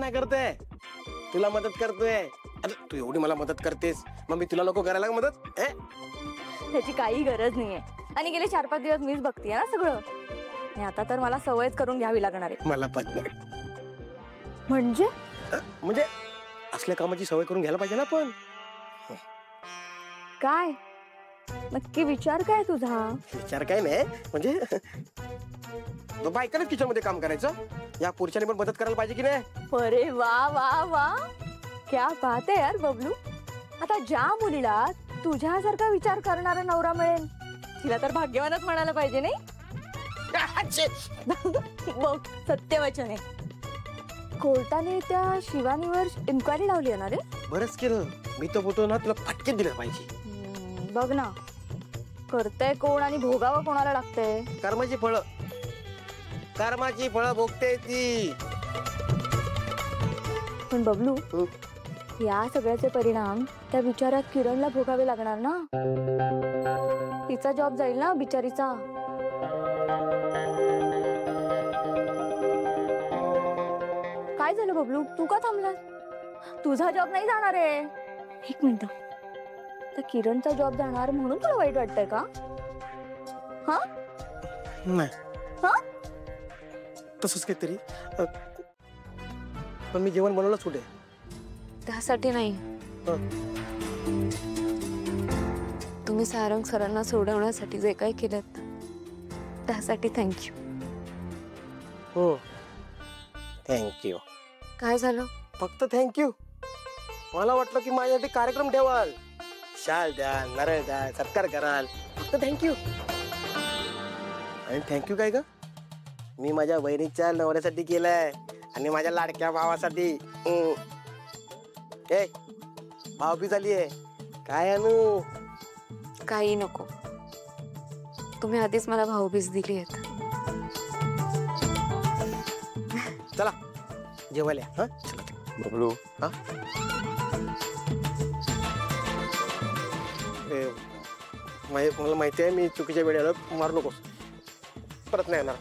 नाही करते, तुला मदत करतोय. अरे तू एवढी मला मदत करतेस, मग मी तुला नको करायला मदत? त्याची काही गरज नाहीये. आणि गेले 4-5 दिवस मीच बघतीये ना सगळं. आणि आता तर मला सवयच करून घ्यावी लागणार आहे. मला पण म्हणजे असल्या कामाची सवय करून घ्यायला पाहिजे ना. पण काय नक्की विचार काय तुझा? विचार काय नाही, म्हणजे बायकानेच किचन मध्ये काम करायचं, या पुरुषाने पण मदत करायला पाहिजे की नाही? अरे वा वा वा, क्या बात आहे यार बबलू. आता ज्या मुलीला तुझ्यासारखा विचार करणारा नवरा मिळेल, तिला तर भाग्यवानच म्हणायला पाहिजे नाही? बघ, सत्यवचन आहे. कोर्टाने त्या शिवानीवर इन्क्वायरी लावली आहे ना रे? बरंच केलं. मी तर बोलतो ना, तुला फटके दिलं पाहिजे. बघ ना, करतय कोण आणि भोगावं कोणाला लागतंय? कर्माची फळं भोगते ती. पण बबलू, या सगळ्याचे परिणाम त्या बिचाऱ्या किरणला भोगावे लागणार ना. तिचा जॉब जाईल ना बिचारीचा. काय झालं बबलू, तू का थांबलास? तुझा जॉब नाही जाणार आहे. एक मिनिट, तर किरणचा जॉब जाणार म्हणून तुला वाईट वाटतंय का? हा नाही, हा तसंच काहीतरी. पण मी जेवण बनवलंच कुठे? त्यासाठी नाही, तुम्ही सारंग सरांना सोडवण्यासाठी जे काही केलं त्यासाठी थँक्यू. हो, थँक्यू. काय झालं? फक्त थँक्यू. मला वाटलं की माझ्यासाठी कार्यक्रम ठेवाल, शाल द्याल, नारळ द्याल, सत्कार कराल. फक्त थँक्यू. आणि थँक्यू काय ग, मी माझ्या बहिणीच्या नवऱ्यासाठी केलंय आणि माझ्या लाडक्या भावासाठी. ए भावबी झाली आहे काय आणू? काही नको, तुम्ही आधीच मला भाऊबीज दिली आहे. चला जेवायला. हा बबलू, हा मला माहिती आहे मी चुकीच्या वेळेला. मारू नकोस, परत नाही येणार.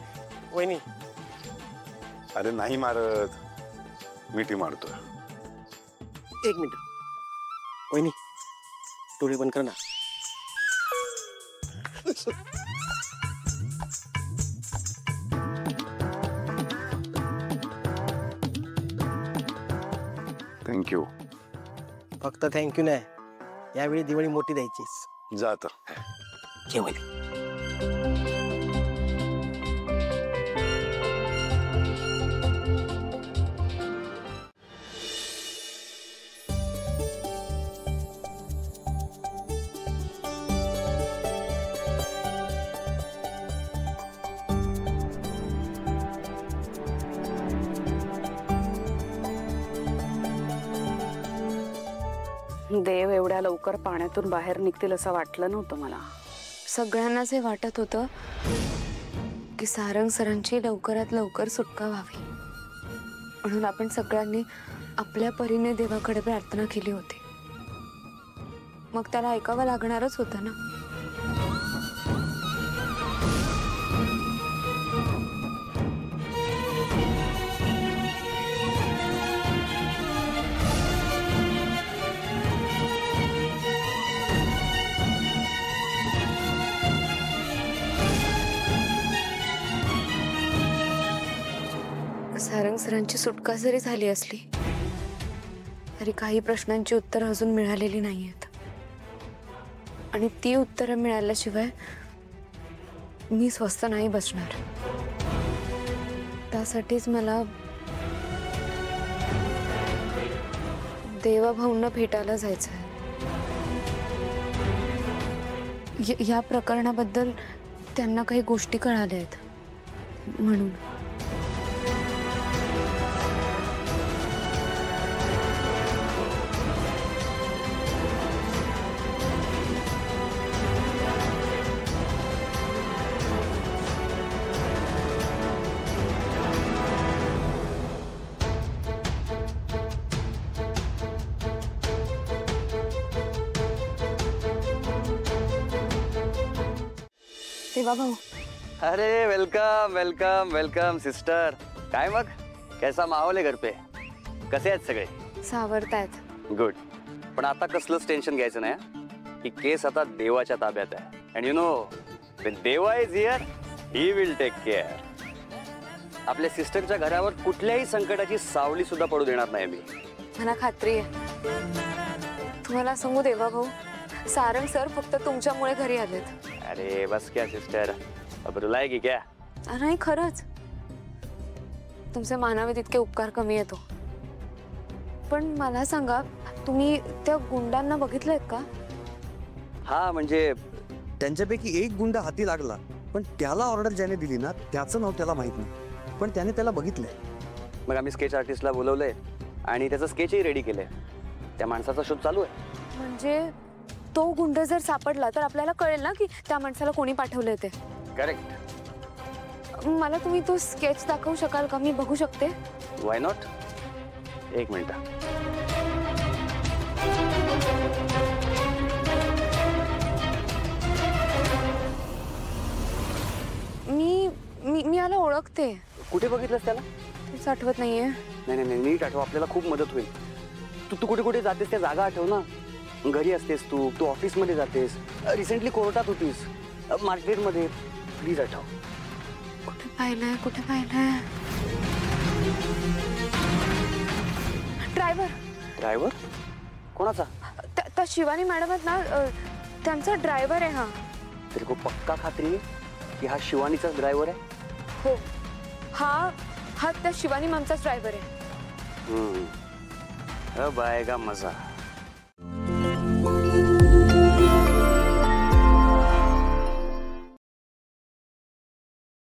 वहिनी. अरे नाही मारत, मिठी मारतोय. एक मिनिट वहिनी, डोळे बंद कर ना. थँक्यू. फक्त थँक्यू नाही, यावेळी दिवाळी मोठी द्यायचीस. जा आता जेवायला. देव एवढ्या लवकर पाण्यातून बाहेर निघतील असं वाटलं नव्हतं मला. सगळ्यांनाच हे वाटत होतं की सारंग सरांची लवकरात लवकर सुटका व्हावी, म्हणून आपण सगळ्यांनी आपल्या परीने देवाकडे प्रार्थना केली होती. मग त्याला ऐकावं लागणारच होतं ना. सारंग सरांची सुटका जरी झाली असली तरी काही प्रश्नांची उत्तरं अजून मिळालेली नाहीयेत, आणि ती उत्तरं मिळाल्याशिवाय मी स्वस्थ नाही बसणार. त्यासाठीच मला देवाभाऊंना भेटायला जायचंय. या प्रकरणाबद्दल त्यांना काही गोष्टी कळाल्या आहेत म्हणून. देवा भाऊ. अरे वेलकम वेलकम वेलकम सिस्टर. काय मग कैसा माहौल है घर पे? कसे आहेत सगळे? सावरतायत. गुड. पण आता कसलंच टेन्शन घ्यायचं नाही हं? ही केस आता देवाच्या ताब्यात आहे. And you know when Deva is here he will take care. आपल्या सिस्टरच्या घरावर कुठल्याही संकटाची सावली सुद्धा पडू देणार नाही मी. मला खात्री आहे. तुम्हाला सांगू देवा भाऊ, सारंग सर फक्त तुमच्यामुळे घरी आलेत. अरे बस क्या सिस्टर, अब रुलाएगी क्या? नाही खरंच, तुमचे मानावे तितके उपकार कमी येतो. पण मला सांगा, तुम्ही त्या गुंडांना बघितलेत का? हा म्हणजे त्यांच्यापैकी एक गुंड हाती लागला, पण त्याला ऑर्डर ज्याने दिली ना त्याचं नाव त्याला माहित नाही, पण त्याने त्याला बघितलंय. मग आम्ही स्केच आर्टिस्टला बोलवलंय आणि त्याचं स्केचही रेडी केलंय. त्या माणसाचा शोध चालू आहे. म्हणजे तो गुंड जर सापडला तर आपल्याला कळेल ना की त्या माणसाला कोणी पाठवले ते. करेक्ट. मला तुम्ही तो स्केच दाखवू शकाल का? मी बघू शकते? Why not. एक मिनिट. मी मी मी याला ओळखते. कुठे बघितलंस त्याला? तेच आठवत नाहीये. नाही नाही नीट आठव, आपल्याला खूप मदत होईल. तू कुठे कुठे जातेस त्या जागा आठव ना. घरी असतेस तू ऑफिसमध्ये जातेस, रिसेंटली कोर्टात होतीस, मार्केटमध्ये. प्लीज आठव. कुठे पाहिलंय, कुठे पाहिलंय? ड्रायव्हर. ड्रायव्हर कोणाचा? त्या शिवानी मॅडम आहेत ना, त्यांचा ड्रायव्हर आहे. हा तरी को पक्का खात्री आहे की हा शिवानीचाच ड्रायव्हर आहे? हो, हा त्या शिवानी मॅमचाच ड्रायव्हर आहे. अब आएगा मजा.